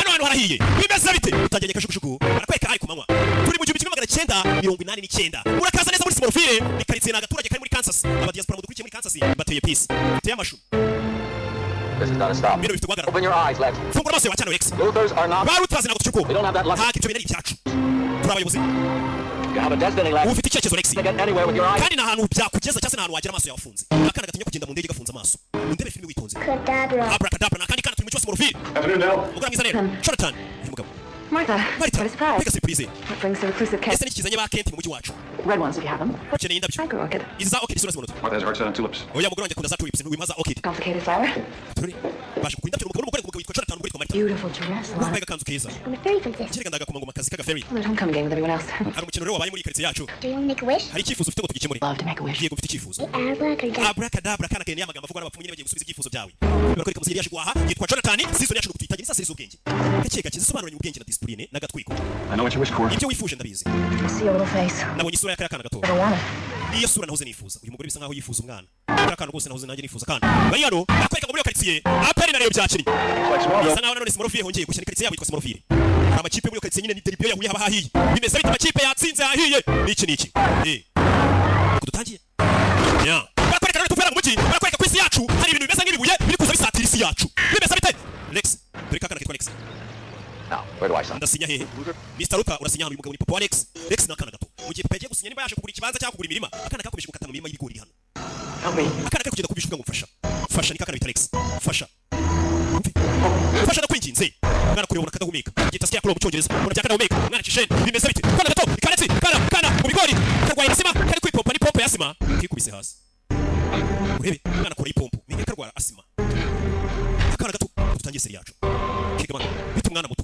hano harahiye bimeze bite utagenge kashukushuku arakweka ari kumanywa turi mu 1989 urakaza neza muri Smurfire ni karitsiye n'agaturage kari muri Kansas aba diaspora mudukurikiye muri Kansas bateye peace bateye amashu. This is not a stop. Open your eyes, Lex. Luthers are not. We don't have that luck. You have a destiny, Lex. Ufite icyerekezo Lex. You get anywhere with your eyes. Kandi nahantu byakugeza cyase nahantu wagira amaso yafunze. Akana gatinya kugenda mu ndege gafunze amaso. Undebe filime witonze. Abracadabra nakandi kana turi mu cyose Smurfire. Mugura mwiza rero. Jonathan. Umugabo. Martha, what a surprise. Make a surprise. What brings the reclusive Kent? Ese nikizanye ba Kent mu mujyi wacu. Red ones if you have them. Ukeneye indabyo. Micro orchid. Iza orchid isura zimonoto. Martha has a hard set on tulips. Oya mugura wanjye akunda za tulips wimaza orchid. Complicated flower. Turi. Baje kukunda indabyo umugabo witwa Jonathan muri Martha. Beautiful dress. Wambaye agakanzu keza. I'm a fairy princess. Kirega ndagakoma ngo makazi kaga fairy. There's homecoming game with everyone else. Hari umukino rero wabaye muri karitsiye yacu. Do you want to make a wish? Hari icyifuzo ufite ngo tugikemure. Love to make a wish. Yego ufite icyifuzo. Abracadabra. Kana kene yamagambo avuga n'abapfumu nyine bagiye gusubiza icyifuzo byawe. Barakwereka musiri yaje guhaha yitwa Jonathan season yacu gutwitagira isasiriza ubwenge. Gake gake zisobanuranye ubwenge na discipline n'agatwiko. I know what you wish for. Ibyo wifuje ndabizi. See your little face. Nabonye isura y'akaya kana gato. I don't want it. Niyo sura nahoze nifuza. Uyu mugore bisa nkaho yifuza umwana. Akana rwose nahoze nanjye nifuza kana. Bari hano bakwereka ngo muri karitsiye aperi na rero byakiri. Bisa nkaho none Smurfire hongeye gushyira karitsiye yabo yitwa Smurfire. Amakipe muri karitsiye nyine ni derby yahuye haba hahiye. Bimeze bite amakipe yatsinze hahiye. Niki. Kudutangiye. Ya. Barakwereka none tupera mu mujyi. Barakwereka ku isi yacu hari ibintu bimeze nk'ibibuye biri kuza bisatira isi yacu. Bimeze bite? Lex. Dore kakana kitwa Lex. Now, where do I sign? Ndasinya hehe? Mr. Luther urasinya hano uyu mugabo ni papa wa Lex. Lex nakana gato. Mu gihe papa yagiye gusinya niba yaje kugura ikibanza cyangwa kugura imirima. Akana kakomeje gukata mu mirima y'ibigori hano. Help me. Akana kari kugenda kubishuka ngo mfasha. Fasha ni kakana bita Lex. Fasha. Fasha ndakwinginze. Mwana kureba kadahumeka. Gita sikia kuro mu cyongereza. Mwana byakana humeka. Mwana cisheni. Bimeze bite? Kana gato. Ikaretse. Kana mu bigori. Karwaye asima. Kari kwipompa ni pompa yasima. Kikubise hasi. Urebe mwana kora ipompo. Mike karwara asima. Akana gato. Tutangiye seri yacu. Kigama. Bita umwana muto.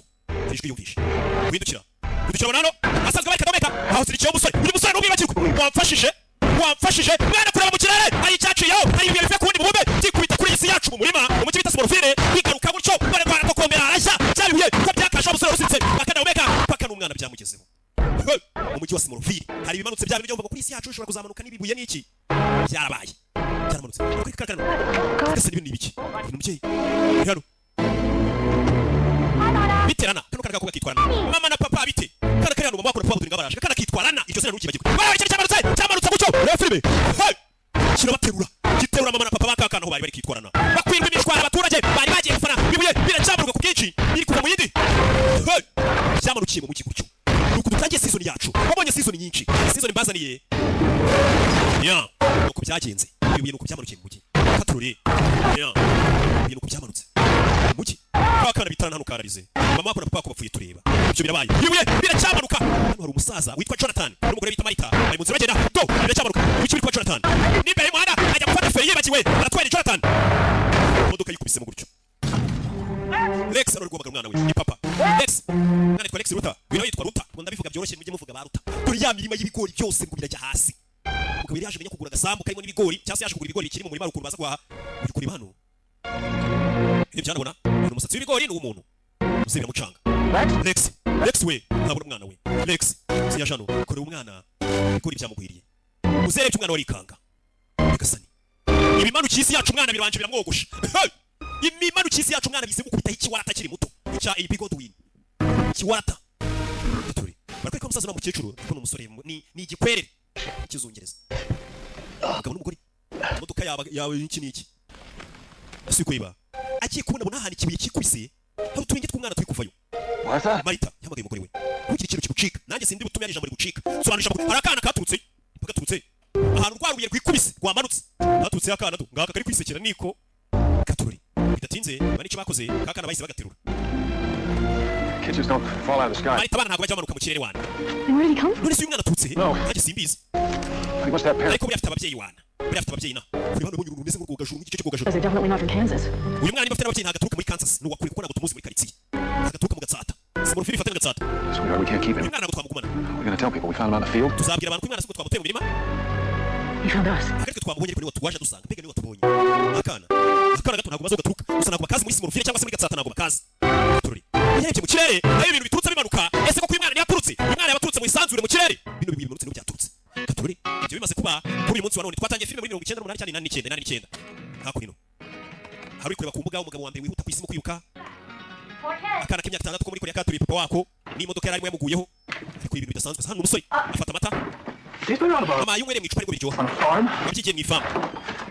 Ijwi yumvishe. Windukira banano asanzwe bari kadomeka aho zirikiye umusore uyu musore n'ubwibagirwa wamfashije mwana kureba mu kirere ari cyacu yo ari ibyo bivuye kundi mubumbe kikubita kuri isi yacu mu murima mu mugi bita Smurfire bigaruka gutyo bare kwa gukomera arashya cyabihuye ko byakasha umusore usitse akadahumeka paka n'umwana byamugezeho mu mugi wa Smurfire hari ibimanutse bya byo kuri isi yacu ushobora kuzamuka n'ibibuye n'iki byarabaye byaramanutse kuri kakana kase n'ibindi biki umubyeyi hano biterana kano kana gakobwa kitwarana mama na papa bite kana kari hano mama bakora papa baraje kana kitwarana icyo se ntukibagirwe bari cyane cyamanutse gutyo rero filime kino baterura giterura mama na papa bakakana ho bari kitwarana bakwirwa imishwara abaturage bari bagiye gufana bibuye biracyamuruka ku bwinshi biri kuva mu yindi cyamanukiye mu mugi gutyo nuko dutangiye season yacu wabonye season nyinshi season mbazaniye ya nuko byagenze bibuye nuko byamanukiye mu mugi katurure ya bibuye nuko byamanutse mugi kakana bitana hano kararize mama akora papa ko bapfuye tureba ibyo birabaye bibuye biracyamanuka hano hari umusaza witwa Jonathan n'umugore bita Marita bari mu nzira bagenda do biracyamanuka ibyo bitwa Jonathan n'imbere y'umuhanda ajya gufata feri yibagiwe aratwaye Jonathan imodoka yikubise mu gutyo Lex ararwubaga umwana we ni papa Lex mwana yitwa Lex Ruta wino yitwa Ruta ngo ndabivuga byoroshye mujye muvuga ba Ruta kuri ya mirima y'ibigori byose ngo birajya hasi umugabo yaje menya kugura gasambu karimo n'ibigori cyangwa yaje kugura ibigori kiri mu murima rukuru baza kwa kuri hano ibyanabona umusatsi w'ibigori ni umuntu uzibira mucanga Lex we ntabura umwana we Lex siya jano kore umwana ibigori byamugwiriye uzere cy'umwana wari kanga gasani ibimanukiye isi yacu umwana birabanje biramwogosha imimanukisi yacu umwana bize gukubita ikiwarata kiri muto cya Godwin kiwarata turi barako umusaza n'umukecuru kuko n'umusore ni igikwerere kizungereza agabo n'umugore imodoka yawe iki asikwiba agiye kubona bona handi kibuye kikubise hari uturinge tw'umwana turi kuvayo Marita yamagaye umugore we ntukiri ikintu kigucika nanjye sindi butumye ari ijambo rigucika sobanisha hari akana katurutse ahantu rwaruye rwikubise rwamanutse haturutse akana to ngaka kari kwisekera niko katururi bidatinze bani cyo bakoze kakana bahise bagaterura Kids don't fall out of the sky. Marita bana ntabwo bajya bamanuka mu kirere wana Where did he come from? none si umwana turutse nanjye simbizi He must have parents. ariko buri afite ababyeyi wana buri afite ababyeyi na kuri hano bunyu rumeze nk'urwogajuru n'igice cy'urwogajuru They're definitely not from Kansas. uyu mwana niba afite ababyeyi ntagaturuka muri Kansas ni wakuri kuko ntabwo tumuzi muri karitsiye agaturuka mu Gatsata Smurfire ifatira Gatsata Sweetheart, we can't keep uyu him. mwana ntabwo twamugumana We're gonna tell people we found him on the field. tuzabwira abantu ko umwana siko twamuteye mu mirima You found us. akareke twamubonye ariko niwe tuwaje dusanga mbega niwe watubonye akana gato ntabwo bazo gaturuka gusa ntabwo bakazi muri Smurfire cyangwa se muri Gatsata ntabwo bakazi tururi yarebye mu kirere nayo ibintu biturutse bimanuka ese ko uyu mwana yaturutse uyu mwana yabaturutse mu isanzure mu kirere bino bibiri bimanutse n'ibyaturutse tururi ibyo bimaze kuba kuri uyu munsi wa none twatangiye filime muri 1998 cyane 89 hakurino hari kureba ku mbuga umugabo wa mbere wihuta ku isi mu kwibuka akana k'imyaka 6 ko muri Korea katuriye papa wako n'imodoka yari arimo yamuguyeho ariko ibintu bidasanzwe hano umusore afata amata mama yumwere mu icupa ariko biryoha wabyigiye mu ifamu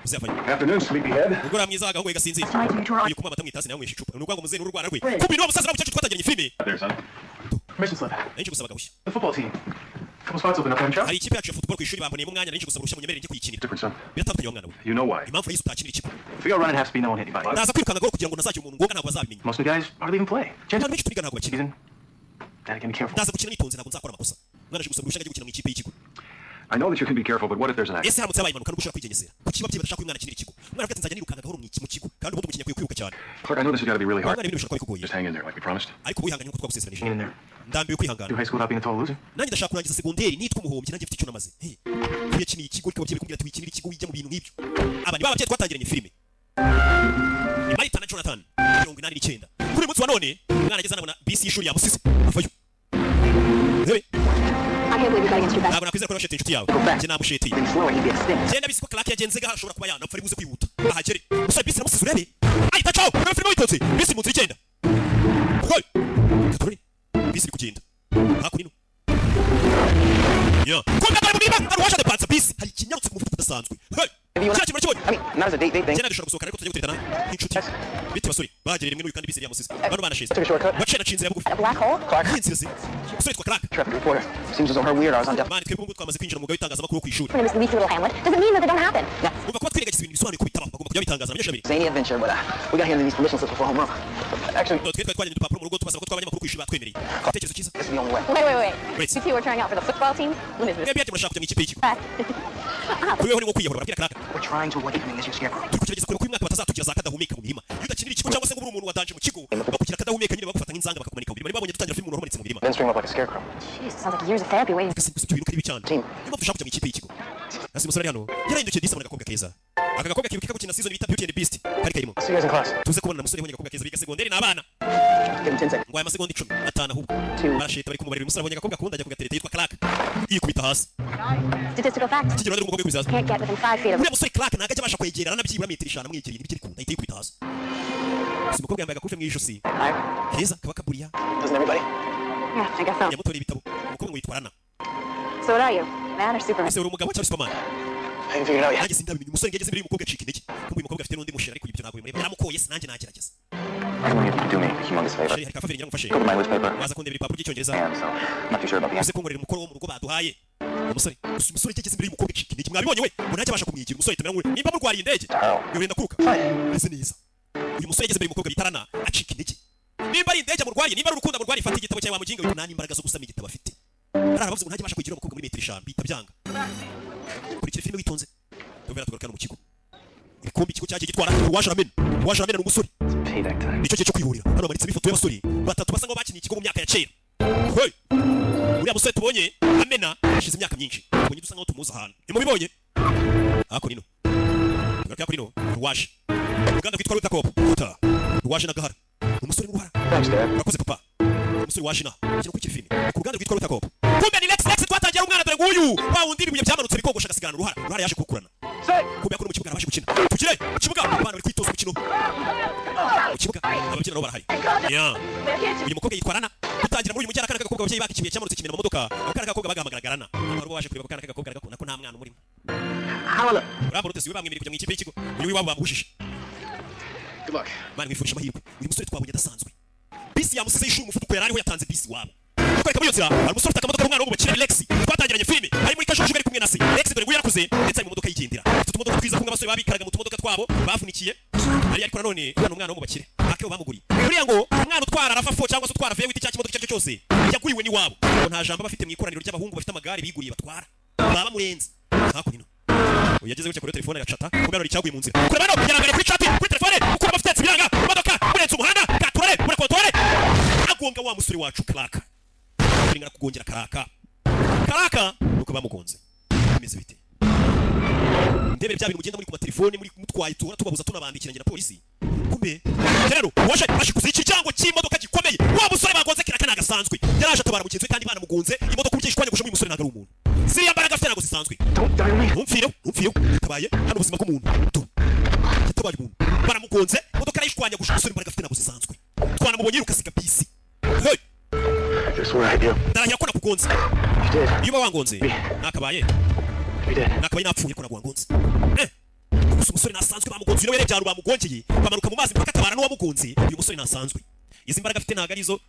uzavanye Afternoon, sleepyhead. ugora mwiza agaho gasinzira iyo kuma amata mu itasi nawe mwesha icupa n'urwango muze n'urwana rwe kubi no musaza n'umucacu twatagiranye filime There, son. Permission slip. nje gusaba gahushya The football team. Couple spots open up on trail. hari ikipe yacu ya football ku ishuri bamboneye mu mwanya nje gusaba urushya munyemerere nje kuyikinira Different, son. biratandukanye wa mwana we You know why. impamvu yise utakinira ikipe If we go running half speed, no one hit anybody. ndaza kwirukanga goro kugira ngo ntazajya umuntu ngoga ntabwo bazabimenya Most of the guys hardly even play. Chance abantu benshi turiga ntabwo bakina season. Daddy can be careful. ndaza gukina nitonze ntabwo nzakora amakosa mwana aje gusaba urushya ajye gukina mu ikipe y'ikigo I know that you can be careful, but what if there's an accident? ese haramutse habaye impanuka n'ugushaka kwigengesera kuki babyeyi badashaka ko umwana akinira ikigo umwana afite nzajya nirukanga gahoro mu kigo kandi ubundi umukinnyi akwiye kwiruka cyane Clark, I know this has got to be really hard. umwana ibintu bishobora kuba bikugoye Just hang in there like we promised. ariko wihanganye nk'uko twagusezeranije Hang in there. ndambiwe Do kwihangana high school without being a total loser. nanjye ndashaka kurangiza segonderi nitwa umuhombyi nanjye mfite icyo namaze yakiniye ikigo ariko ababyeyi bikumbwira ati wikinira ikigo wijya mu bintu nk'ibyo aba ni bababyeyi twatangiranye filime ni Marita na Jonathan 89 kuri uyu munsi wa none umwana ageze anabona bisi y'ishuri yamusize avayo rebe I can't believe you got against your best. ntabwo nakwizera ko yabashetiye inshuti yawe njye namushetiye Been slower, he'd be extinct. genda bisi ko Clark yagenzega ashobora kuba yanapfa ari buze kwihuta ahagere gusa bisi iramusize urebe ahita caho urebe filime witonze bisi mu nzira igenda hoy katorine bisi iri kugenda hakurino ya kumbe bari mu biba arwasha de panza bisi hari ikinyarutse ku muvuduko udasanzwe hey cya kintu nakibonye I mean, not as a date thing. genda dushobora gusohoka ariko tujya gutetana nk'inshuti biti basore bagereye rimwe n'uyu kandi bisi yamusize bano banashize Took a shortcut. baciye na cinzira bugufi A black hole? Clark. inzira se usore twa Clark Traffic reporter. Seems as though her weird hours on death. mani twebwe ubwo twamaze kwinjira mu mwuga w'itangazamakuru ku ishuri Her name is Lucy Little Hamlet. Doesn't mean that they don't happen. umva kuba twirengagiza ibintu bisobanuye ko bitabaho bagomba kujya bitangaza abanyeshuri babiri Zany adventure, but we got here these permission slips before home run. Actually, twe twari twajyanye udupapuro mu rugo tubasaba ko tw'abanyamakuru ku ishuri batwemereye igitekerezo cyiza this is the only way. Wait. Wait. You two are trying out for the football team? When is this? mwebwe yaje murashaka kujya mu ikipe y'ikigo Back. kuri weho ni nko kwiyahura barabwira Clark We're trying to avoid becoming this year's scarecrow. turi kugerageza kureba ko uyu mwaka batazatugira za kadahumeka mu mirima iyo udakinira ikigo cyangwa se ngo uri umuntu wadanje mu kigo bakugira kadahumeka nyine bagufata nk'inzanga bakakumanika mu mirima niba babonye dutangira filime umuntu umanitse mu mirima Then string up like a scarecrow. Jeez, sounds like years of therapy waiting. gusa ibyo bintu kari bibi cyane Team. niyo mpamvu dushaka kujya mu ikipe y'ikigo hasi umusore ari hano yarahindukiye disi abona agakobwa keza aka gakobwa kibuka gukina season bita Beauty and the Beast kari karimo See you guys in class. tuze kubona umusore wabonye agakobwa keza biga segonderi n'abana Give him 10 seconds. ngo aya masegonda 15 ahubwo Two. barasheta bari kumubarira umusore abonye agakobwa akunda ajya kugatereta yitwa Clark yikubita hasi Statistical fact. kigero n'umukobwa w'ikubizaza Can't get within 5 feet of uriya musore Clark ntabwo ajya abasha kwegera aranabyibura metero 5 amwegereye n'ibikiri kunda ahita yikubita hasi si umukobwa yambaye agakufe mu ijosi Alright. keza kaba kaburiya Doesn't everybody? Yeah, I guess so. yamutoreye ibitabo umukobwa ngo yitwa Rana So what are you? Man or Superman? ese uri umugabo cyangwa Superman I haven't figured it out yet. nanjye sindabimenya umusore ngegeze imbere y'umukobwa acika intege kumbe uyu mukobwa afite n'undi musheri ariko ibyo ntabwo bimureba yaramukoye se nanjye nagerageza I want you to do me a humongous favor. sheri hari kafaveri nyiramufashe Go to my newspaper. waza kundebera ibipapuro by'icyongereza And so, I'm not too sure about the uze kunkorera umukoro wo mu rugo baduhaye umusore gusa umusore yageze imbere y'umukobwa acika intege mwabibonye we ngo ntajya abasha kumwigira umusore tumera nk'uri nimba murwariye indege yorenda kuruka ese neza uyu musore yageze imbere y'umukobwa bita Rana acika intege nimba ari indege amurwariye nimba ari urukundo amurwariye fata igitabo cyawe wamuginga wita nta n'imbaraga zo gusama igitabo afite arabavuze ngo ntajya abasha kwigira umukobwa muri metero 5 bita byanga kurikira filime witonze tubera tugaruka mu kigo igikombe ikigo cyagiye gitwara uwaje Ramen ni umusore Payback time. nicyo gihe cyo kwihurira hano bamanitse ifoto y'abasore batatu basa nkaho bakiniye ikigo mu myaka ya kera hey uriya musore tubonye Amena yashize imyaka myinshi tubonye dusa nkaho tumuzi ahantu nimubibonye ako nino tugaruka kuri no ruwaje uruganda kwitwa Rutakop uta ruwaje na Gahara umusore n'uruhara Thanks, Dad. urakoze papa umusore waje na kino kuri filime ku ruganda kwitwa Rutakop kumbe ni Lex twatangira umwana dore nguyu wa wundi ibibuye byamanutse bikogosha gasigana uruhara yaje kukurana kumbe ko mu kibuga arabashe gukina tukire mu kibuga abana bari kwitoza umukino mu kibuga ababyina nabo barahari ya uyu mukobwa yitwa Rana dutangira muri uyu mujyana kana kagakobwa ababyeyi bakikibiye cyamanutse kimena mu modoka ako kana kagakobwa bagahamagara Rana abantu baje kureba kana kagakobwa aragakunda ko nta mwana umurimo Holla. urabona utese we bamwemereye kujya mu ikipe y'ikigo uyu w'iwabo bamuhujije Good luck. mani mwifurije amahirwe uyu musore twabonye adasanzwe bisi yamusize ishuri umuvuduko yari ariho yatanze bisi wabo kwereka muri iyo nzira hari umusore ufite akamodoka umwana wo mu bakire Lex twatangiranye filime ari muri kajuju ari kumwe na se Lex dore ngo yarakuze ndetse ari mu modoka yigendera afite utumodoka twiza kumwe abasore babikaraga mu tumodoka twabo bavunikiye ariko nanone umwana wo mu bakire akeho bamuguriye buriya ngo umwana utwara arafa fo cyangwa se utwara vewe icya kimodoka icyo cyose yaguriwe n'iwabo ngo nta jambo bafite mu ikoraniro ry'abahungu bafite amagare biguriye batwara baba murenze hakuno uyageze gutya kuri telefone agacata kumbe ari cyaguye mu nzira kureba no yarangare kuri chat kuri telefone ukura abafite ibiranga imodoka murenze umuhanda katurare muri kontore agonga wa musore wacu Clark ringana kugongera Karaka nuko bamugonze bimeze bite ndebere bya bintu mugenda muri ku matelefone muri mutwaye tubabuza tunabandikira ngira polisi kumbe rero waje ashikuze iki cyango cy'imodoka gikomeye wa musore bagonze kiraka nagasanzwe yaraje atabara mugenzi we kandi bana mugunze imodoka ubyishwanye gusha uyu musore nagari umuntu ziriya mbaraga afite nago zisanzwe Don't die on me. umfire tabaye hano ubuzima bw'umuntu tabaye umuntu baramugonze imodoka arayishwanya gusha umusore imbaraga afite nago zisanzwe twanamubonye yiruka siga bisi. Hey, I just swear I do. ndarahira ko nakugonze. You did. Iyo wangonze nakabaye You did. nakabaye napfuye ko nagugonze. Gusa umusore nasanzwe bamugonze rero byaro bamugongeye bamanuka mu mazi bakatabara n'uwamugonze. Uyu musore nasanzwe. Izi mbaraga afite ntago arizo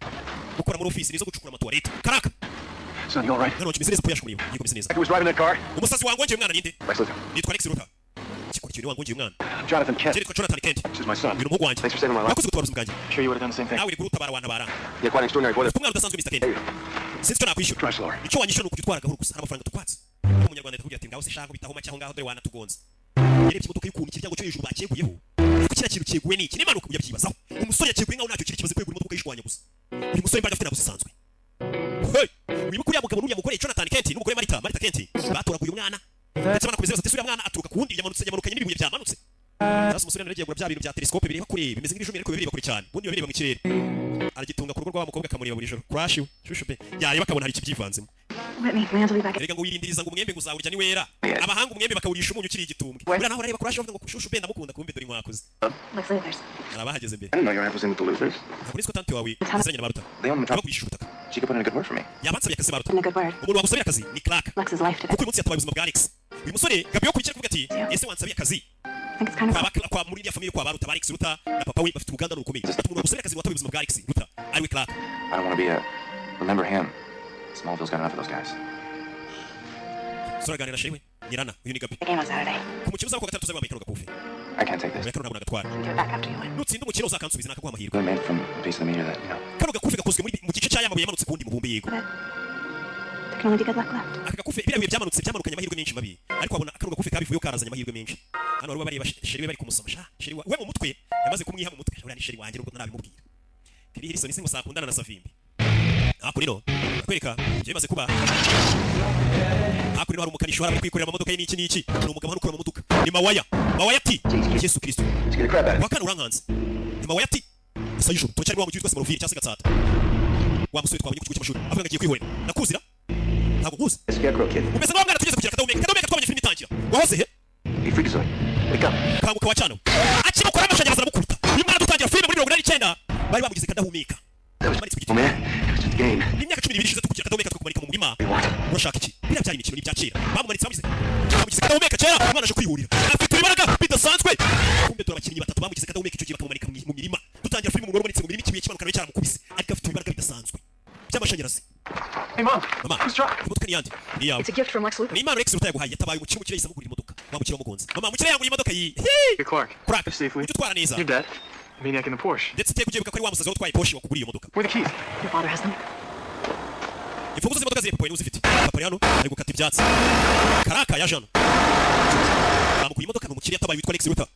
gukora muri office nizo gucukura amatoilette. Karaka. Son, you all right? Nano kimeze neza puyashumuriye. Yego kimeze neza. I was driving that car. Umusazi wangongeye umwana ninde? Lex Luthor. Nitwa Lex Luthor. Kikurikiye wangongeye umwana. I'm Jonathan Kent. Nitwa Jonathan Kent. This is my son. Uyu umuhungu wanjye. Thanks for saving my life. Nakoze gutwara ubuzima bwanjye. Sure you would have done the same thing. Nawe uri gutabara abantu baranga. You're quite an extraordinary boy. Umwana udasanzwe Mr. Kent. Sinzi icyo nakwishyura. Try slower. Icyo wanyishyura ni ukujya utwara gahoro gusa. Hari amafaranga tukwatse. Umunyarwanda yakubwira ati ngaho se shaka bitaho make aho ngaho dore wanatugonze. Yarebye imodoka y'ukuntu ikiryango cyo hejuru bakeguyeho. Ariko kiriya kintu cyeguwe niki? N'impanuka ujya byibazaho. Umusore yakeguye ngaho ntacyo kiri kibazo kwegura imodoka yishwanya gusa. Uyu musore imbaraga afite ntabwo zisanzwe. Hey, wibuka uriya mugabo n'uriya mugore Jonathan Kent n'umugore Marita Kent batoraguye umwana. Ndetse banakomeza bati uriya mwana aturuka ku wundi yamanukanye n'ibibuye byamanutse. Sasa umusore naregiye gura bya bintu bya telescope bireba kure bimeze nk'ibijumi ariko bireba kure cyane. Ubundi bireba mu kirere. Aragitunga ku rugo rwa mukobwa kamureba buri joro. Crash shushupe. Yareba akabona hari ikibyivanzemo. Whitney, my hands will be back. Erega ngo wirindiriza ngo umwembe nguzawurya ni wera. Abahanga umwembe bakawurisha umunyu ukiri igitumbwe. Bura naho areba Crash bavuga ngo shushupe ndamukunda kumbe dore mwakoze. Lex Luthor's. Arabahageze mbere. I didn't know your aunt was in with the Luthors. Ntabwo nzi ko tanti wawe azanye na Maruta. They own the top. Bagurisha ubutaka. She could put in a good word for me. Yabansabye akazi Maruta. In a good word. Umuntu wagusabye akazi ni Clark. Lex's life today. Kuko uyu munsi yatabaye ubuzima bwa Alex. Uyu musore Gabriel kurikira kuvuga ati ese wansabiye akazi. I think it's kind of Kwa muri ya family kwa Baruta Alex Ruta na papa we bafite uruganda rukomeye. Umuntu wagusabye akazi watabaye ubuzima bwa Alex Ruta. Ariwe Clark. I don't want to be a. Remember him. Smallville's got enough of those guys. Soraganira shewe. Nyirana uyu ni Gabi. the game on Saturday. Ku mukino uzaba ku gatatu uzaba wambaye gapufe. I can't take this. Reka ntabwo nagatwara. You do it back after you win. Nutsinda umukino uzakansubiza nakaguha amahirwe. Good man from a piece of the meter that, you know. Kano gakufe gakozwe mu gice cy'ayamabuye yamanutse kundi mubumbe yego. There can only be good luck left. Aka gakufe biriya bihe byamanutse byamanukanye amahirwe menshi mabi. Ariko abona kano gakufe kabivuyeho karazanye amahirwe menshi. Hano bari bareba sheri bari kumusoma sha. Sheri we mu mutwe yamaze kumwiha mu mutwe. Uriya ni sheri wanjye nubwo nabimubwira. Kiri Harrison singo sakundana na Savimbi. Hapo rero kwereka ibyo bimaze kuba. Hapo rero hari umukanishi wara kwikorera amamodoka ye n'iki n'iki. Ni umugabo hano ukora amamodoka. Ni Mawaya. Mawaya ati Yesu Kristo. Let's get a crab at it. Wakana urankanze. Ni Mawaya ati Sayisho turacyari wa mujyi twese mu ruviri cyangwa se gatsata. Wa musore twabonye ku kigo cy'amashuri. Avuga ngo agiye kwihorera. Nakuzira? Ntabwo kuzi. Scarecrow kid. Umeze nk'aho mwana tugeze ku kiraka Kadahumeka twabonye filime itangira. Wahoze he? Hey, Freakazoid. Wake up. Kanguka wacana. Akimukora amashanyarazi aramukubita. Uyu mwana dutangira filime muri 1989. Bari bamugize Kadahumeka. Oh man, it was just a game. Ni imyaka 12 ishize tukukira Kadahumeka tukumanika mu murima. Urashaka iki? Biriya byari imikino n'ibya kera. Bamumanitse bamugize Kadahumeka kera umwana aje kwihurira. Afite ibaraga bidasanzwe. Kumbe turabakinnyi batatu bamugize Kadahumeka icyo gihe bakamumanika mu mirima. Dutangira filime umuntu wamanitse mu mirima ikibuye kimanuka cyaramukubise. Ariko afite ibaraga bidasanzwe. By'amashanyarazi. Hey mom. Mama, Who's truck? imodoka ni yandi. Ni yawe. It's a gift from Lex Luthor. Ni impano Lex Luthor yaguhaye yatabaye umukino mukire yisa mugurira imodoka. Wamukira umugonzi. Mama, mukire yangu imodoka yi. Hey Clark. Clark. Safely. Ujye utwara neza. Your dad. Maniac in the Porsche. Ndetse uteye kugiye ko ari wa musazi watwaye Porsche wakuguriye iyo modoka. Where are the keys? Your father has them. Imfunguzo z'imodoka ziri papa uzifite. Papa hano ari gukata ibyatsi. Karaka yaje hano. Bamukuye imodoka n'umukiriya atabaye witwa Lex Luthor.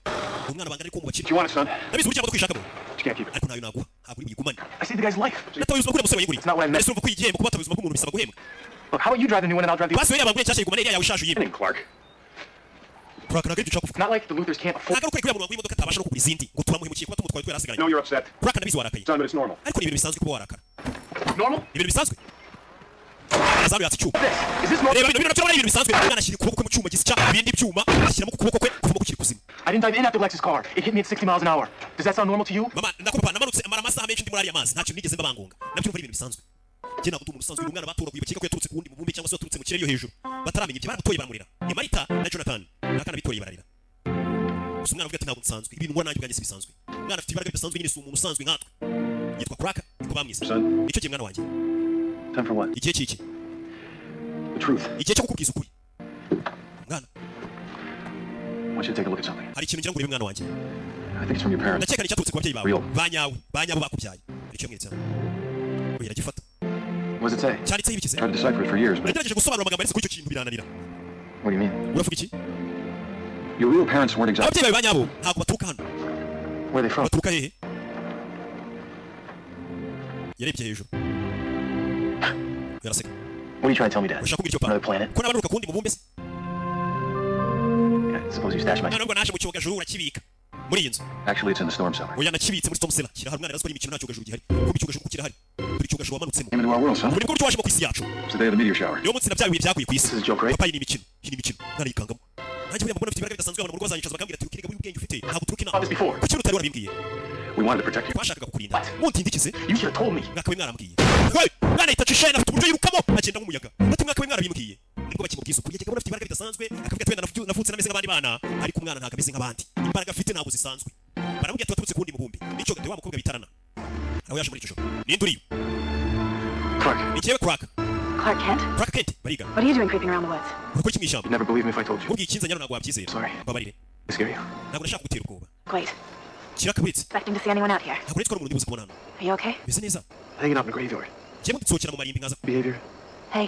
Umwana bangana ariko mu bakiri. Do you want it, son? Nabizi urya modoka ishakamo. You can't keep it. Ariko nayo naguha. Ntabwo uri buyigumane. I saved the guy's life. Natabaye ubuzima bw'uriya musore wayiguriye. It's not what I meant. Ese urumva ko igihembo kuba atabaye ubuzima bw'umuntu bisaba guhembwa. Look, how about you drive the new one and I'll drive the Basi wewe yabanguriye cyashye igumane iriya yawe ishaje uyimwe. old Clark. Kuraka nagaje ushaka kuvuga. Not like the Luthors can't afford. Ntabwo ukuri kuya muntu w'imodoka atabasha no kugura izindi ngo turamuhemukiye kuba tumutwaye twera asigaye. No, you're upset. Kuraka nabizi warakaye. Son, but it's normal. Ariko ni ibintu bisanzwe kuba warakara. Normal? Ibintu bisanzwe. Azaru yatsi cyuma. This. Is this normal? Reba bino nacyo ari ibintu bisanzwe. Umwana ashyira ukuboko kwe mu cyuma gisa ibindi byuma ashyiramo ukuboko kwe kuva kukiri kuzimu. I didn't dive in after Lex's car. It hit me at 60 miles an hour. Does that sound normal to you? Mama ndakupa namanutse amara amasaha menshi ndi muri ariya mazi ntacyo nigeze mbabangonga. Nabyo ari ibintu bisanzwe. Njye ntabwo umuntu usanzwe umwana batoraguye bakeka ko yaturutse ku wundi mubumbe cyangwa se yaturutse mu kirere yo hejuru. Bataramenya ibyo baramutoye baramurira. Ni Marita na Jonathan. Nakana bitoreye bararira. Gusa umwana avuga ati ntabwo nsanzwe. Ibintu ngora nanjye bwanjye si bisanzwe. Umwana afite ibaraga bidasanzwe nyine si umuntu usanzwe nkatwe. Yitwa Clark niko bamwise. Icyo gihe mwana wanjye. Time for what? Igihe cyiki. The truth. Igihe cyo kukubwiza ukuri. Mwana I want you to take a look at something. hari ikintu ngira ngo urebe mwana wanjye. I think it's from your parents. Ndakeka ni cyaturutse ku babyeyi bawe. Real. Banyabo bakubyaye. Icyo mwitse. Oya gifata. What does it say? Cyanditseho ibikize. Tried to decipher it for years, but Nagerageje gusobanura amagambo yanditse kuri icyo kintu birananira. what do you mean? Uravuga iki? Your real parents weren't exactly. Ababyeyi bawe banyabo ntabwo baturuka hano. Where are they from? Baturuka hehe? Yarebye hejuru. Yaraseka. What are you trying to tell me, Dad? Urashaka kugira icyo Another pa? planet? Ko nabaruka kundi mubumbe se? Yeah, suppose you stashed my. None ubwo naje mu cyogajuru urakibika. Muri iyi nzu. Actually, it's in the storm cellar. Oya nakibitse muri Storm Cellar. Kira hari umwana razwa n'imikino nta cyogajuru gihari. Kuko icyogajuru kuko kirahari. Buri cyogajuru wamanutsemo. Came into our world, son. Ubu nibwo buryo wajemo ku isi yacu. It's the day of the meteor shower. Niyo munsi nabyaye byaguye ku isi. This is a joke, right? Papa iyi ni imikino. Iyi ni imikino. Ntarikangamo. nanjye buriya mbona mfite imbaraga bidasanzwe abantu mu rugo bazanyicaza bakambwira ati ukiriga buri ubwenge ufite ntabwo turuka inama This before. kuki utari warabimbwiye We wanted to protect you. twashakaga kukurinda muntindikize You should have told me. mwakabaye mwarambwiye mwana yita cishene afite uburyo yirukamo agenda nk'umuyaga ati mwakabaye mwarabimbwiye nibwo bakimubwiza ukuri yajyaga afite imbaraga bidasanzwe akavuga ati wenda navutse nameze nk'abandi bana ariko umwana ntabwo ameze nk'abandi imbaraga afite ntabwo zisanzwe baramubwira ati waturutse kundi mubumbi nicyo gate wa mukobwa bitarana aho yaje muri icyo joro ninde uriyo Clark. ikiwe Clark Clark Kent? Clark Kent bariga What are you doing creeping around the woods? uko kimwe ishyamba You'd never believe me if I told you. ubwiye ikinza nyaro ntabwo wabyizera Sorry. mbabarire I scare you. ntabwo nashaka gutera ubwoba Wait, kirakabitse expecting to see anyone out here. ntabwo nitwa umuntu ndibuze kubona hano Are you okay? bise neza Hanging out in the graveyard. njyewe nsohokera mu marimbi nkaza Behavior. Hey,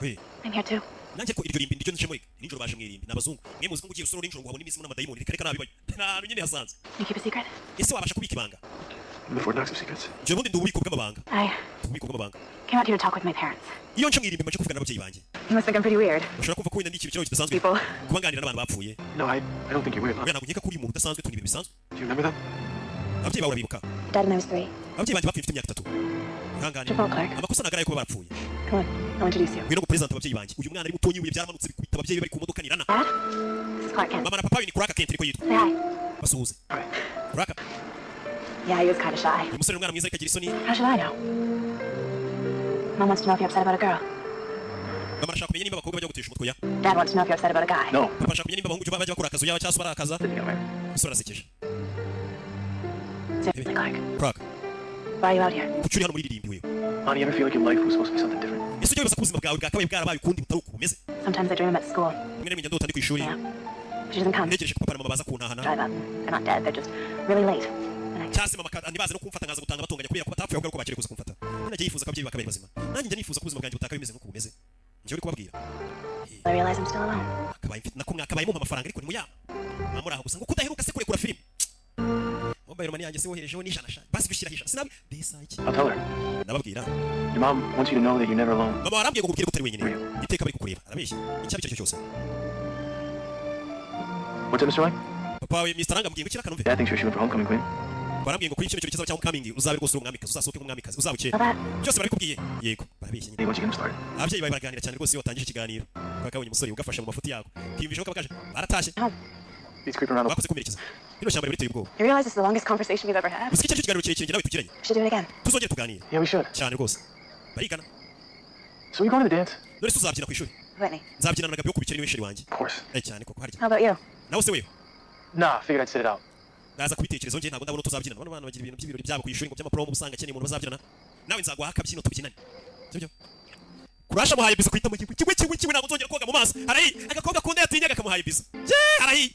we I'm here too. nanjye ko iryo rimbi niryo nje muri nijoro baje mu irimbi n'abazungu mwe muzi ko ngiye usoro nijoro ngo habone imizimu n'amadayimoni reka nabibayo nta hantu nyine hasanze You keep a secret? ese wabasha kubika ibanga Before knocks of secrets. njye bundi ndi ububiko bw'amabanga I ububiko bw'amabanga came out here to talk with my parents. iyo nje mu irimbi maje kuvugana n'ababyeyi banjye You must think I'm pretty weird. ushobora kumva ko wenda n'ikintu kiraho kidasanzwe People. kuba nganira n'abantu bapfuye No, I don't think you're weird. oya ntabwo nkeka ko uri umuntu udasanzwe tuni ibintu bisanzwe Do you remember them? ababyeyi bawe urabibuka Dad and I was 3. ababyeyi banjye bapfuye mfite imyaka 3 ihangane Triple Clark. amakosa nagaraye kuba bapfuye Come on, I'll introduce you. ngwino gupresenta ababyeyi banjye uyu mwana ari muto yibuye byaramanutse bikubita ababyeyi bari ku modoka nirana Dad? This is Clark Kent. mama na papa we ni Clark Kent niko yitwa Say hi. basuhuze Hi. Clark Yeah, he was kind of shy. uyu musore ni umwana mwiza ariko agira isoni How should I know? Mom wants to know if you're upset about a girl. mama arashaka kumenya nimba abakobwa bajya gutesha umutwe ya Dad wants to know if you're upset about a guy. No. papa arashaka kumenya nimba abahungu bajya bakora akazi yaba cyangwa se barakaza Didn't get married. umusore arasekeje Seriously, Clark. Clark Why are you out here? kuki uri hano muri ririmbi wewe Honey, you ever feel like your life was supposed to be something different? ese ujya wibaza ko ubuzima bwawe bwakabaye bwarabaye ukundi butari uko bumeze Sometimes I dream I'm at school. rimwe na rimwe njya ndota ndi ku ishuri Yeah. She doesn't come. ntegereje ko papa na mama baza kuntahana Drive up. They're not dead. They're just really late. And I cyangwa se mama ntibaze no kumfata nkaza gutanga batunganya kubera ko batapfuye ahubwo ko bakiri kuza kumfata nanjye yifuza ko ababyeyi bakabari bazima nanjye njya nifuza ko ubuzima bwanjye butaka bimeze nk'uko bumeze njye uri kubabwira I realize I'm still alone. akabaye mfite nako mwakabaye mumpa amafaranga ariko ni muyama mama uraho gusa ngo kudaheruka se kurekura filime mobile money yanjye se woherejeho n'ijana sha basi gushyira hisha sinabi desaki I'll tell her. nababwira Your mom wants you to know that you're never alone. mama warambwiye ngo ngubwire ko utari wenyine iteka bari kukureba arabeshya icyabi cyo cyose What's up, Mr. White? papa wawe Mr. Ranga mbwiye ngo kira kanumve Dad thinks you're shooting for homecoming queen. barambwiye ngo kuri kino kintu kizaba cyangwa coming uzabe rwose uri umwamikazi uzasohoke nk'umwamikazi uzabukeye How about byose bari kubwiye yego barabeshya nyine Hey, once you get him started. ababyeyi bawe baraganira cyane rwose iyo watangije ikiganiro bakabonye umusore ugafasha mu mafuti yako kiyumvisha ko bakaje baratashye He's creeping around the... bakoze kumerekeza bino shyamba riteye ubwoba you realize this is the longest conversation we've ever had? uzi ko icyo kiganiro kirekire njye nawe tugiranye We should do it again. tuzongere tuganire Yeah, we should. cyane rwose barigana So you going to the dance? none se uzabyina ku ishuri Whitney, nzabyinana na Gabi wo ku bikeri niwe sheri wanjye Of course. cyane koko harya how about you? nawe se wewe Nah, figured I'd sit it out. naza kubitekerezo njye ntabwo ndabona tuzabyinana bano bana bagira ibintu by'ibirori byabo ku ishuri ngo by'amapromo usanga akeneye umuntu bazabyinana nawe nzaguha akabyino tubyinane sibyo kurasha muhaye bizo kwita mu kiwe ntabwo nzongera koga mu maso arayi agakobwa akunda yatinyaga kamuhaye bizo arayi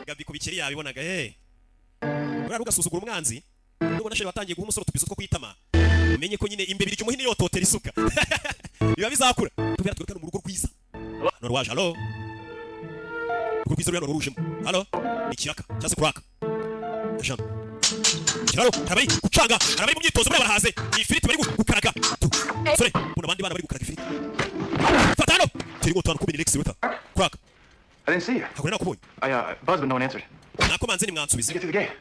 Gabi ku bikeri yabibonaga uriya ugasuzugura umwanzi nubona sheri watangiye guha umusore utubizo two kwitama umenye ko nyine imbere icyo umuhini yototera isuka biba bizakura tubera twirukana mu rugo rwiza none waje halo urugo rwiza ruriya rurujemo halo ni kiraka cyangwa se kuraka ajambo kiraro harabari gucanga harabari mu myitozo buriya barahaze ni ifiriti bari gukaraga sore mbona abandi bana bari gukaraga ifiriti fata hano turi ngo twanukubine Lex Ruta kuraka I didn't see you. ntabwo nari nakubonye I buzzed, but no one answered. nakomanze ni mwansubize Get to the gate.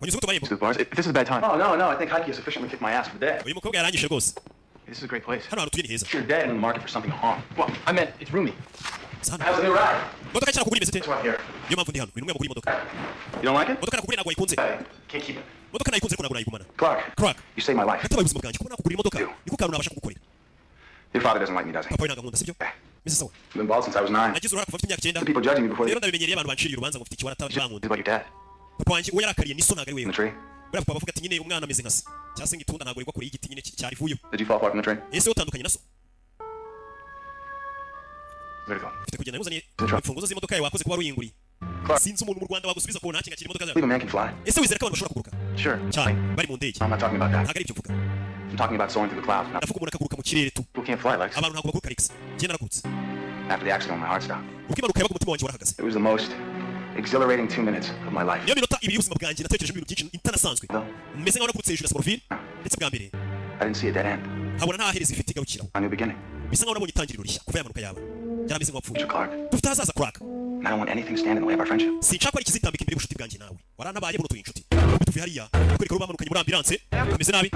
wanyuze gute bayemo To the bars. If this is a bad time. Oh, no. I think Heike has sufficiently kicked my ass for dead. uyu mukobwa yarangije rwose This is a great place. hano hantu tuye ni heza You're dead in the market for something to harm. Well, I meant it's roomy. sana How's the new ride? imodoka cyane kugura imeze ite That's why I'm here. niyo mpamvu ndi hano uyu ni umwe mu kugura imodoka You don't like it? imodoka nakugura ntabwo wayikunze I can't keep it. imodoka nayikunze ariko ntabwo nayigumana Clark, Clark you saved my life. natabaye ubuzima bwanjye kuba nakugura imodoka niko kantu nabasha kugukorera Your father doesn't like me, does he? papa we ntabwo nkunda sibyo meze sawa I've been bald since I was 9. nagize uruhare kuva mfite imyaka 9 The people judging me before they... rero ndabimenyereye abantu banciriye urubanza ngo mfite ikiwara Just bankunda about your dad papa wanjye uwo yarakariye niso ntabwo ari in wewe the tree. buriya papa bavuga ati nyine umwana ameze nkase cyangwa se ngitunda ntabwo rigwa kure y'igiti nyine cyarivuyeho Did you fall apart from the train? ese utandukanye na so Where'd it go? mfite kugenda muzanye Sinshaka. imfunguzo z'imodoka yawe wakoze kuba waruyinguriye Clark, sinzi umuntu mu Rwanda wagusubiza ko nta kintu kiri imodoka believe zawe a man can fly. ese wizera ko abantu bashobora kuguruka Sure. cyane Like, bari mu ndege I'm not talking about that. ntabwo ari ibyo mvuga I'm talking about soaring through the clouds. Now, ndavuga umuntu akaguruka mu kirere tu people can't fly, Lex. abantu ntabwo baguruka Alex njye naragurutse After the accident, my heart stopped. ubwo impanuka yabaga umutima wanjye warahagaze It was the most exhilarating 2 minutes of my life. niyo minota ibiri y'ubuzima bwanjye natekerejemo ibintu byinshi itanasanzwe meze nkaho nakutse hejuru ya sporofile ndetse bwa mbere I didn't see a dead end. nkabona nta herezo ifite igarukiraho A new beginning. bisa nkaho nabonye itangiriro rishya kuva ya mpanuka yaba yarameze nk'uwapfuye Mr. Clark, dufite ahazaza Clark I don't want anything to stand in the way of our friendship. Sinshaka ko ari kizitambika imbere y'ubushuti bwanjye nawe. Waranabaye buno turi inshuti. Tuvuye hariya. Kwereka rubamanukanye muri ambulance. Kameze nabi.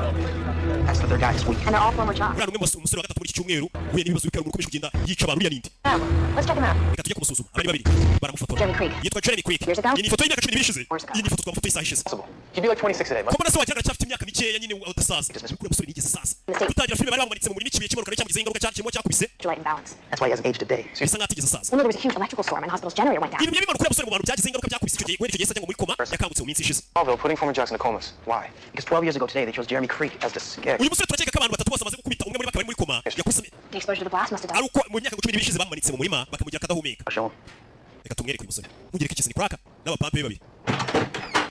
That's the third guy this week. And they're all former jobs. Uriya numwe umusore wa gatatu muri iki cyumweru uhuye n'ibibazo bikara umuntu ukomeje kugenda yica abantu uriya ninde. Let's check him out. Reka tujye kumusuzuma. Abari babiri baramufotora. Jeremy Creek. Yitwa Jeremy Creek. Years ago? Iyi ni ifoto y'imyaka 10 ibishize. Iyi ni ifoto twamufoto isaha ishize. He'd be like 26 today. Ko mbona se wagira cyafite imyaka mikeya nyine udasaza. Kuri musore nigeze sasa. Tutangira filime bari bamumanitse mu murimo ikibiye kimanuka cyamugize ingaruka cyakimo cyakubise. Light and balance. That's why he hasn't aged a day. Bisa nkatigeze sasa. Well, no, there was a huge electrical storm and the hospital's generator went down. Ibi bimanuka musore mu bantu byagize ingaruka byakubise icyo gihe kweri icyo gihe sajya muri koma yakangutse mu minsi ishize. Smallville putting former jocks into comas. Why? Because 12 years ago today they chose Jeremy Creek as the scare. Uyu musore turakeka ko abantu batatu bose bamaze gukubita umwe muri bakaba muri koma yakubise. The exposure to the blast must have Ari done. uko mu myaka 10 ibishize bamumanitse mu murima bakamugira akadahumeka. I'll show him. Reka tumwereke uyu musore. Ntugire ko ikisi ni kraka n'abapampe be babiri.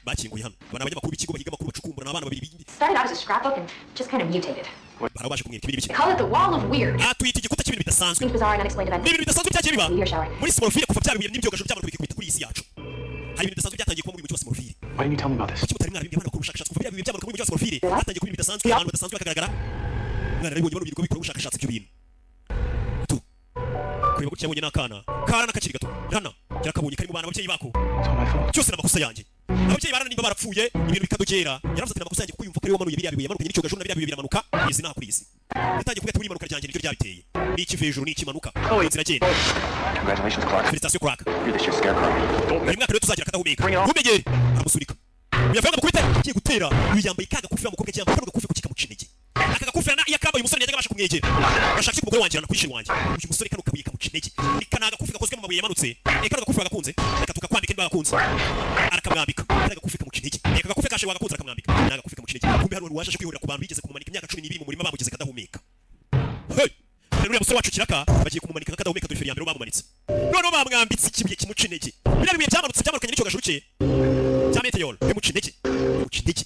Bakinguye hano. Bana abanyamakuru b'ikigo bahiga amakuru bacukumbura n'abana babiri bindi. Started out as a scrapbook and just kind of mutated. Barabaje kumwereka ibindi They biki. call it the wall of weird. Atwita igikuta cy'ibintu bidasanzwe. Seems bizarre and unexplained events. N'ibintu bidasanzwe byagiye biba. Meteor shower. Muri Smallville kuva byabibuye n'ibyogajuru by'abantu bikubita kuri isi yacu. Hari ibintu bidasanzwe byatangiye kuba muri mujyi wa Smallville. Why didn't you tell me about this? Kuki mutari mwarabimbye abana bakora ubushakashatsi kuva byabibuye by'abantu muri mujyi wa Smallville hatangiye kuba ibintu bidasanzwe abantu badasanzwe bakagaragara. Mwana rero bonyine bikora ubushakashatsi by'ibyo bintu. Tu. Kureba gutya yabonye n'akana. Kana kakiri gato. Rana. Yarakabonye kari mu bana ababyeyi bako. It's all my fault. Cyose n'amakosa yanjye. Ababyeyi barana nimba barapfuye ibintu bikadogera. Yaravuze ati amakosa yanjye kuko yumva ko ari wamanuye biriya bibuye yamanukanye n'icyogajuru na biriya bibuye biramanuka. Izi nta kuri isi. Yatangiye kuvuga ati imanuka ryanjye nibyo byabiteye. Ni ikiva hejuru ni ikimanuka. Inzira agenda. Congratulations, Clark. Felicitation Clark. You're this year's scarecrow. Uyu mwaka rero tuzagira akadahumeka. Ntumenyere. Aramusunika. Uyavuga ngo kubita kiye gutera. Uyu yambaye kaga kufi wa mukobwa cyangwa kaga kufi ku kikamucinege. Aka gakufi na yakambaye umusore yajyaga abasha kumwegera. Bashaka ko umugore wanjye kwishe wanjye. Uyu musore kano kabuye kamucinege. Ikanaga kufi gakozwe mu mabuye yamanutse. Kano gakufi bagakunze. Reka tukakwambika ndwa gakunze. Arakamwambika. Kaga gakufi kamucinege. Aka gakufi kashe wagakunze arakamwambika. Naga kufi kamucinege. Kumbe hari waje kwihurira ku bantu bigeze kumumanika imyaka 12 mu murima bamugeze kadahumeka. Hey! Rero umusore wacu kiraka bagiye kumumanika kadahumeka dore feri ya mbere bamumanitse. None bamwambitse ikibuye kimucinege. Biriya bibuye byamanutse byamanukanye n'icyogajuru cye. Cya meteor kimucinege. Kimucinege.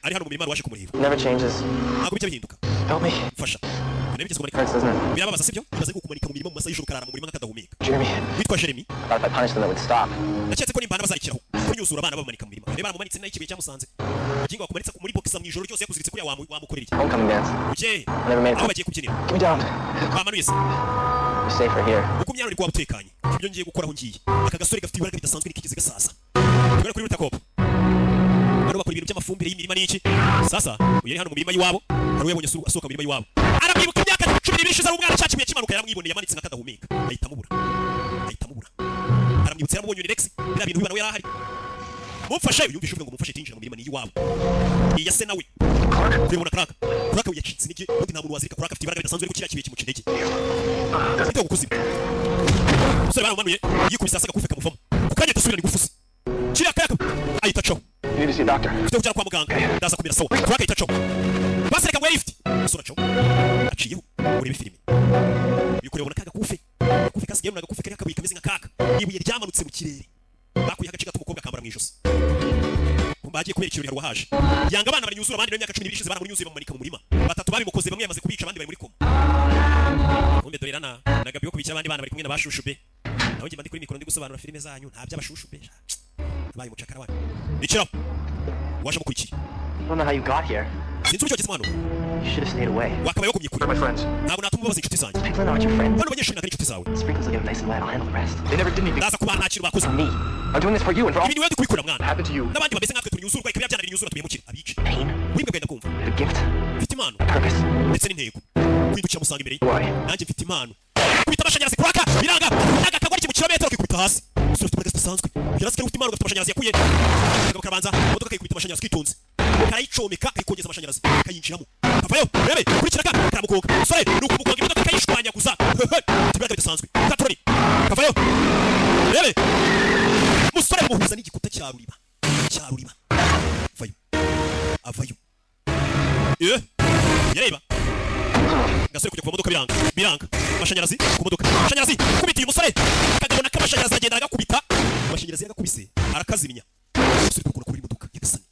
Ari hano mu mirima waje kumureba. Never changes. Ntabwo bijya bihinduka. Help me. Fasha. Nabigeze kumanika. Hurts, doesn't it? Birababaza sibyo? Bimaze kukumanika mu mirima mu masaha y'ijoro karara mu murima kadahumeka. Jeremy. Witwa Jeremy. I thought if I punished them they would stop. Naketse ko nimbana bazayikiraho. Kunyuzura abana bamanika mu mirima. Reba baramumanitse nayo ikibuye cyamusanze. Agingo bakumanitse muri box mu ijoro ryose yakuziritse kuri wamukorera iki. Homecoming dance. Uje. I never made it. Aho bagiye kubyinira. Get me down. Bamanuye se. You're safer here. Uko myaro ni kwa butekanye. Ibyo ngiye gukora aho ngiye. Aka gasore gafite ibara bidasanzwe n'ikigize gasasa. Tugere kuri Rutakopa. Baro bakora ibintu by'amafumbire y'imirima n'iki. Sasa uyu ari hano mu mirima y'iwabo. Hari uyabonye asohoka mu mirima y'iwabo. Arabyibuka imyaka 10 ibishize ari umwana cyakibuye kimanuka yaramwiboneye yamanitse nk'akadahumeka. Ahita mubura. Aramwibutse yaramubonye ni Rex. Bira bintu bibana we yarahari. Mumfashe yumvishe uvuga ngo mumfashe tinjira mu mirima n'iyiwabo. Iya se nawe. Tuyibona Clark. Clark yacitse n'iki. Undi nta muntu wazirika Clark afite ibara bidasanzwe ariko kiriya kibuye kimucinege. Ito gukuziba. Umusore baramumanuye yikubise asaga kufe kamuvamo. Ukanye dusubira ni gufusa. Kiriya kayaka ahita caho. You need to see a doctor. Ufite kujya kwa muganga. Ndaza kumira sawa. Clark ahita caho. Basireka ngo lift. Usura caho. Aciyeho. Urebe filime. Yuko yabona kaga kufe. Kufe kasigaye na gakufe kari akabika kameze nka kaka. Ibuye ryamanutse mu kirere. Bakuye agace gato umukobwa akambara mu ijosi. Bagiye kubera ikirori haruwahaje. Yanga abana bari nyuzura abandi n'imyaka 10 ibishize bana muri nyuzuye bamanika mu murima. Batatu babimukoze bamwe yamaze kubica abandi bari muri koma. Kumbe dore rana nagabiyo kubica abandi bana bari kumwe n'abashushube. Naho ngiye bandi kuri mikoro ndi gusobanura filime zanyu nta by'abashushube. Bayi mucakara wana. Bicira. Waje mukurikiye. I don't know how you got here. Sinzi ucyo gizimano. You should have stayed away. Wakabaye kumye kuri. They're my friends. Ntabwo natuma babaza inshuti zanyu. Pickler aren't your friends. Bano banyeshuri nakari inshuti zawe. Sprinkles will get them nice and wet. I'll handle the rest. They never did anything Ndaza kubana nta kintu bakoze. for me. I'm doing this for you and for all Ibintu wewe kubikora mwana. happened to you. N'abandi bameze nkatwe tunyuzurwa ikabya byana binyuzura tuyemukira abice. Pain. Wibwe gwenda kumva. The gift. Mfite impano Purpose. ndetse n'intego. Kwindukira musanga imbere. Why? Nanjye mfite impano. Kubita amashanyarazi kuraka biranga. Naga kagwa iki mu kilometero kikubita hasi. Usura tubagaze dusanzwe. Yarasike ufite impano gafite amashanyarazi yakuye. Kagabo karabanza modoka kayikubita amashanyarazi kitunze. Karayicomeka kayikongeza amashanyarazi kayinjiramo. Kavayo rebe kurikira karamukoga. Sore nuko mukoga imodoka kayishwanya gusa. Tubagaze dusanzwe. Katori. Kavayo. Rebe. Musore muhuza n'igikuta cya ruriba. Vayo. Avayo. Yareba. Gasore kujya ku modoka biranga. Amashanyarazi ku modoka. Amashanyarazi kubita uyu musore. Kagabona kamashanyarazi agenda agakubita. Amashanyarazi yagakubise arakaziminya. Musore kugura kuri modoka yagasani.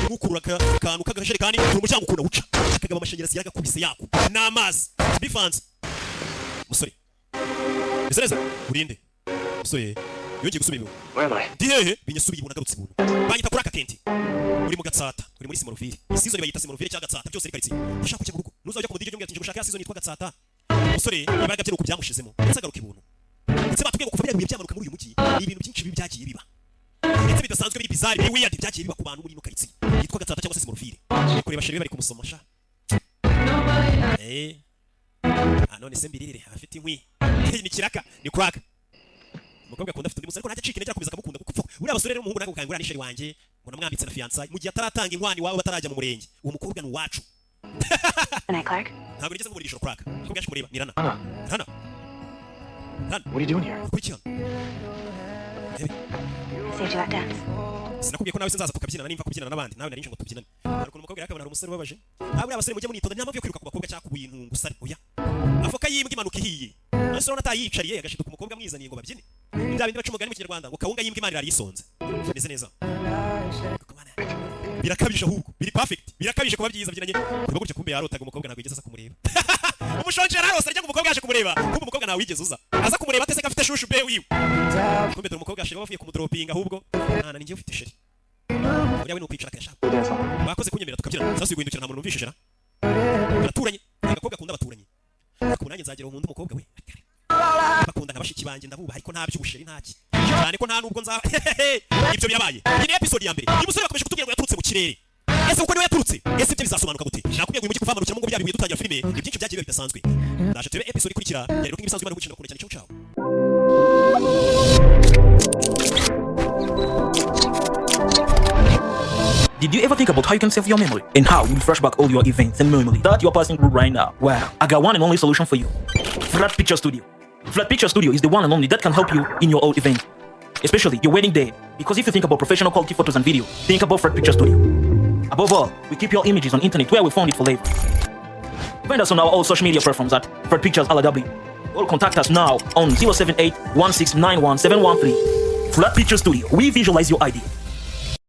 Mukurura kantu kagajerekani umuryango ukunda guca. Akagaba amashanyarazi yagakubise yako. N'amazi. Bifanze. Musore. Bizereza urinde. Musore yongeye gusubira. Where am I? Dihehe binyasubiye ibona garutse ibuntu. Banyita kuri akatenti. Uri mu Gatsata, uri muri Smallville. Season bayita Smallville cyangwa Gatsata byose rikaritse. Ushaka kujya mu rugo. Nuzajya ku mudije byongera ati gushaka ya season yitwa Gatsata. Musore ibaga bye nuko byamushizemo. Nsagaruka ibuntu. ndetse batubwiye ngo kuva biriya bihe byamanuka muri uyu mujyi ni ibintu byinshi bibi byagiye biba ndetse bidasanzwe biri bizarre biri weird byagiye biba ku bantu muri ino karitsiye yitwa Gatsata cyangwa se Simorofile kureba sheri bari kumusomasha none se mbirire afite inkwi ni kiraka ni crack umukobwa akunda afite undi musore ariko najya cika intege akomeza akamukunda kuko uriya basore rero umuhungu nako gukangura ni sheri wanjye ngo namwambitse na fiançailles mu gihe ataratanga inkwani wawe batarajya mu murenge uwo mukobwa ni uwacu Clark? ntabwo nigeze nkumurisha crack kuko yaje kumureba ni Rana. What are you doing here? Kurikira Saved you that dance. sinakubwiye ko nawe sinzaza tukabyinana nimva kubyinana n'abandi nawe narinje ngo tubyinane ariko umukobwa yakabona ari umusore ubabaje nawe uri abasore mujye munitonda nta mpamvu yo kwiruka ku bakobwa cyangwa kubuye intungu sare oya avoka yimbwa imanuka ihiye ese urabona atayicariye agashiduka umukobwa mwizaniye ngo babyine bya bindi baca umugani mu kinyarwanda ngo kawunga yimbwa imana irayisonze neze neza birakabije ahubwo biri perfect birakabije kuba byiza byinanye kuba gutya kumbe yarotaga umukobwa ntabwo yigeze asa kumureba umushonje yararose arya ngo umukobwa yaje kumureba kumbe umukobwa nawe wigeze uza aza kumureba atese gafite shushu be wiwe kumbe dore umukobwa yashira bavuye kumudropinga ahubwo nta ninjye ufite sheri uriya we ni ukwicara akayashaka bakoze kunyemerera tukabyina sasa guhindukira nta muntu numvishije na baraturanye agakobwa akunda abaturanye ariko nanjye nzagera umuntu umukobwa we bakunda nk'abashiki banjye ndabubaha ariko nta by'ubusheri ntaki cyane ko nta nubwo nza ibyo birabaye iyi ni episode ya mbere uyu musore bakomeje kutubwira ngo yaturutse mu kirere ese uko niwe yaturutse ese ibyo bizasobanuka gute nakubwiye ngo uyu mujyi kuvamanukira mu ngo byabibuye dutangira filime ni byinshi byagiye biba bidasanzwe ndaje turebe episode ikurikira ya rero nk'ibisanzwe imana gukina cyane ciao Did you ever think about how you can save your memory and how you refresh back all your events and memories that you're passing through right now? Well, I got one and only solution for you. Flat Picture Studio. Flat Picture Studio is the one and only that can help you in your old event, especially your wedding day. Because if you think about professional quality photos and video, think about Flat Picture Studio. Above all, we keep your images on internet where we found it for labor. Find us on our all social media platforms at Flat Pictures LW. Or contact us now on 078 1691713. Flat Picture Studio. We visualize your idea.